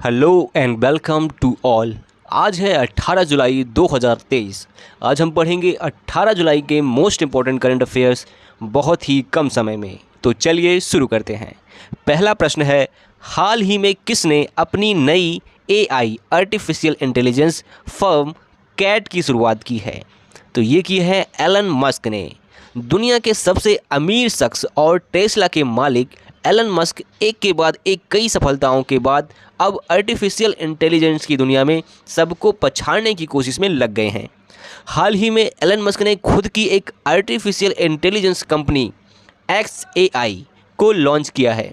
Hello and welcome to all. आज है 18 जुलाई 2023। आज हम पढ़ेंगे 18 जुलाई के मोस्ट इम्पॉर्टेंट करंट अफेयर्स बहुत ही कम समय में। तो चलिए शुरू करते हैं। पहला प्रश्न है, हाल ही में किसने अपनी नई AI artificial intelligence firm Cat की शुरुआत की है? तो ये की है एलन मस्क ने। दुनिया के सबसे अमीर शख्स और टेस्ला के मालिक एलन मस्क एक के बाद एक कई सफलताओं के बाद अब आर्टिफिशियल इंटेलिजेंस की दुनिया में सबको पछाड़ने की कोशिश में लग गए हैं। हाल ही में एलन मस्क ने खुद की एक आर्टिफिशियल इंटेलिजेंस कंपनी XAI को लॉन्च किया है।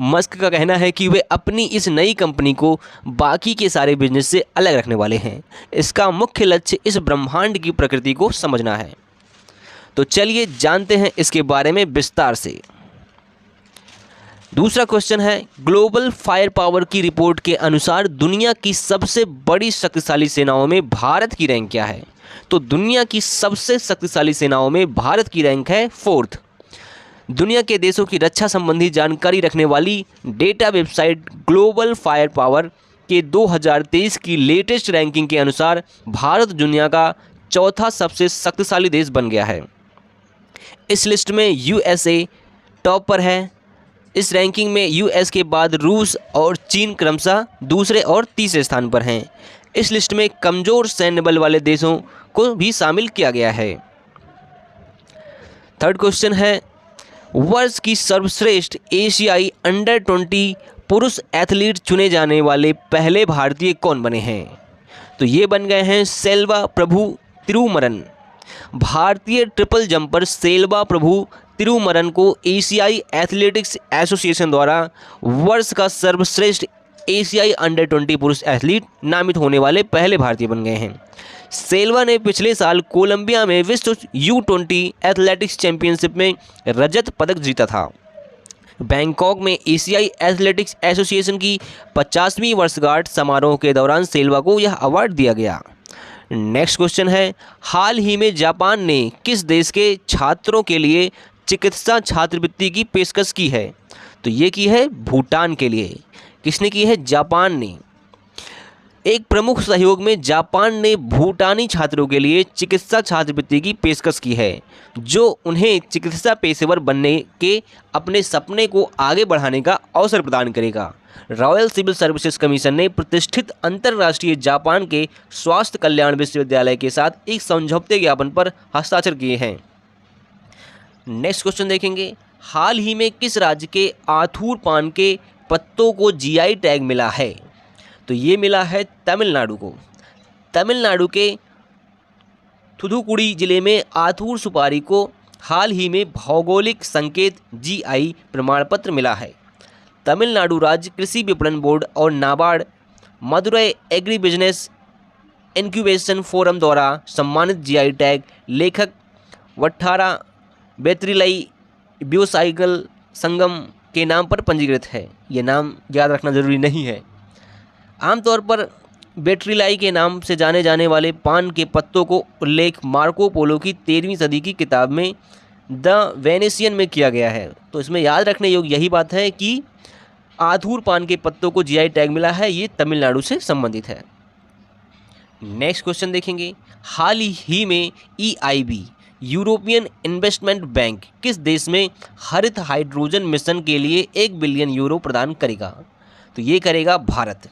मस्क का कहना है कि वे अपनी इस नई कंपनी को बाकी के सारे बिजनेस से अलग रखने वाले हैं। इसका मुख्य लक्ष्य इस ब्रह्मांड की प्रकृति को समझना है। तो चलिए जानते हैं इसके बारे में विस्तार से। दूसरा क्वेश्चन है, ग्लोबल फायर पावर की रिपोर्ट के अनुसार दुनिया की सबसे बड़ी शक्तिशाली सेनाओं में भारत की रैंक क्या है? तो दुनिया की सबसे शक्तिशाली सेनाओं में भारत की रैंक है 4th। दुनिया के देशों की रक्षा संबंधी जानकारी रखने वाली data website global fire power के 2023 की लेटेस्ट रैंकिंग के अनुसार भारत दुनिया का चौथा सबसे शक्तिशाली देश बन गया है। इस लिस्ट में USA टॉप पर है। इस रैंकिंग में US के बाद रूस और चीन क्रमशः दूसरे और तीसरे स्थान पर हैं। इस लिस्ट में कमज़ोर सैन्य बल वाले देशों को भी शामिल किया गया है। थर्ड क्वेश्चन है, वर्ष की सर्वश्रेष्ठ एशियाई अंडर-20 पुरुष एथलीट चुने जाने वाले पहले भारतीय कौन बने हैं? तो ये बन गए हैं सेल्वा प्रभु तिरुमरन। भारतीय ट्रिपल जंपर सेल्वा प्रभु तिरुमरन को एशियाई एथलेटिक्स एसोसिएशन द्वारा वर्ष का सर्वश्रेष्ठ एशियाई अंडर-20 पुरुष एथलीट नामित होने वाले पहले भारतीय बन गए हैं। सेल्वा ने पिछले साल कोलंबिया में विश्व U20 एथलेटिक्स चैंपियनशिप में रजत पदक जीता था। बैंकॉक में एशियाई एथलेटिक्स एसोसिएशन की 50वीं वर्षगांठ समारोह के दौरान सेल्वा को यह अवार्ड दिया गया। नेक्स्ट क्वेश्चन है, हाल ही में जापान ने किस देश के छात्रों के लिए चिकित्सा छात्रवृत्ति की पेशकश की है? तो ये की है भूटान के लिए। किसने की है? जापान ने। एक प्रमुख सहयोग में जापान ने भूटानी छात्रों के लिए चिकित्सा छात्रवृत्ति की पेशकश की है, जो उन्हें चिकित्सा पेशेवर बनने के अपने सपने को आगे बढ़ाने का अवसर प्रदान करेगा। रॉयल सिविल सर्विसेज कमीशन ने प्रतिष्ठित अंतर्राष्ट्रीय जापान के स्वास्थ्य कल्याण विश्वविद्यालय के साथ एक समझौते ज्ञापन पर हस्ताक्षर किए हैं। नेक्स्ट क्वेश्चन देखेंगे, हाल ही में किस राज्य के आथूर पान के पत्तों को GI टैग मिला है? तो ये मिला है तमिलनाडु को। तमिलनाडु के थुथुकुडी जिले में आथूर सुपारी को हाल ही में भौगोलिक संकेत GI प्रमाण पत्र मिला है। तमिलनाडु राज्य कृषि विपणन बोर्ड और NABARD Madurai agri business incubation forum द्वारा सम्मानित GI टैग लेखक वट्ठारा बेत्रिलई व्यूसाइकल संगम के नाम पर पंजीकृत है। ये नाम याद रखना ज़रूरी नहीं है। आमतौर पर बेट्रिलाई के नाम से जाने जाने वाले पान के पत्तों को उल्लेख मार्को पोलो की 13वीं सदी की किताब में द वेनेशियन में किया गया है। तो इसमें याद रखने योग्य यही बात है कि आथूर पान के पत्तों को GI टैग मिला है, ये तमिलनाडु से संबंधित है। नेक्स्ट क्वेश्चन देखेंगे, हाल ही में EIB यूरोपियन इन्वेस्टमेंट बैंक किस देश में हरित हाइड्रोजन मिशन के लिए 1 बिलियन यूरो प्रदान करेगा? तो ये करेगा भारत।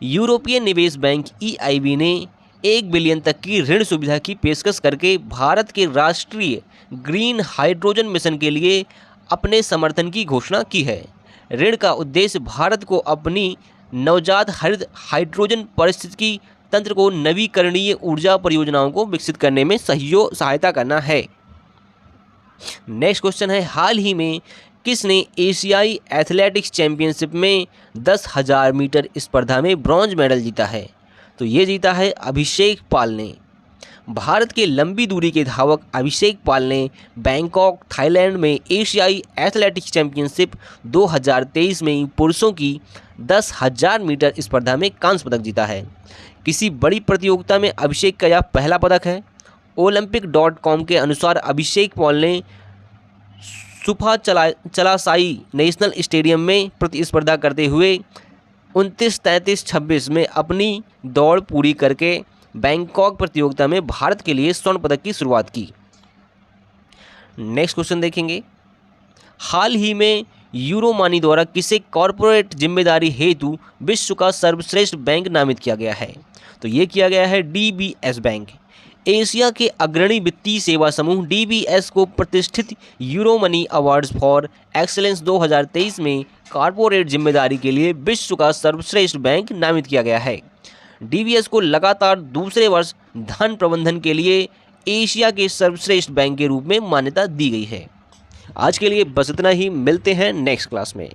यूरोपियन निवेश बैंक EIB ने 1 बिलियन तक की ऋण सुविधा की पेशकश करके भारत के राष्ट्रीय ग्रीन हाइड्रोजन मिशन के लिए अपने समर्थन की घोषणा की है। ऋण का उद्देश्य भारत को अपनी नवजात हरित हाइड्रोजन पारिस्थितिकी तंत्र को नवीकरणीय ऊर्जा परियोजनाओं को विकसित करने में सहायता करना है। नेक्स्ट क्वेश्चन है, हाल ही में किसने एशियाई एथलेटिक्स चैंपियनशिप में 10,000 मीटर स्पर्धा में ब्रॉन्ज मेडल जीता है? तो ये जीता है अभिषेक पाल ने। भारत के लंबी दूरी के धावक अभिषेक पाल ने बैंकॉक थाईलैंड में एशियाई एथलेटिक्स चैंपियनशिप 2023 में पुरुषों की 10,000 मीटर स्पर्धा में कांस्य पदक जीता है। किसी बड़ी प्रतियोगिता में अभिषेक का यह पहला पदक है। Olympic.com के अनुसार अभिषेक पॉल ने सुफा चलासाई नेशनल स्टेडियम में प्रतिस्पर्धा करते हुए 29, 33, 26 में अपनी दौड़ पूरी करके बैंकॉक प्रतियोगिता में भारत के लिए स्वर्ण पदक की शुरुआत की। नेक्स्ट क्वेश्चन देखेंगे, हाल ही में यूरोमानी द्वारा किसे कॉरपोरेट जिम्मेदारी हेतु विश्व का सर्वश्रेष्ठ बैंक नामित किया गया है? तो ये किया गया है डीबीएस बैंक। एशिया के अग्रणी वित्तीय सेवा समूह डीबीएस को प्रतिष्ठित यूरोमनी अवार्ड्स फॉर एक्सीलेंस 2023 में कॉरपोरेट जिम्मेदारी के लिए विश्व का सर्वश्रेष्ठ बैंक नामित किया गया है। डीबीएस को लगातार दूसरे वर्ष धन प्रबंधन के लिए एशिया के सर्वश्रेष्ठ बैंक के रूप में मान्यता दी गई है। आज के लिए बस इतना ही, मिलते हैं नेक्स्ट क्लास में।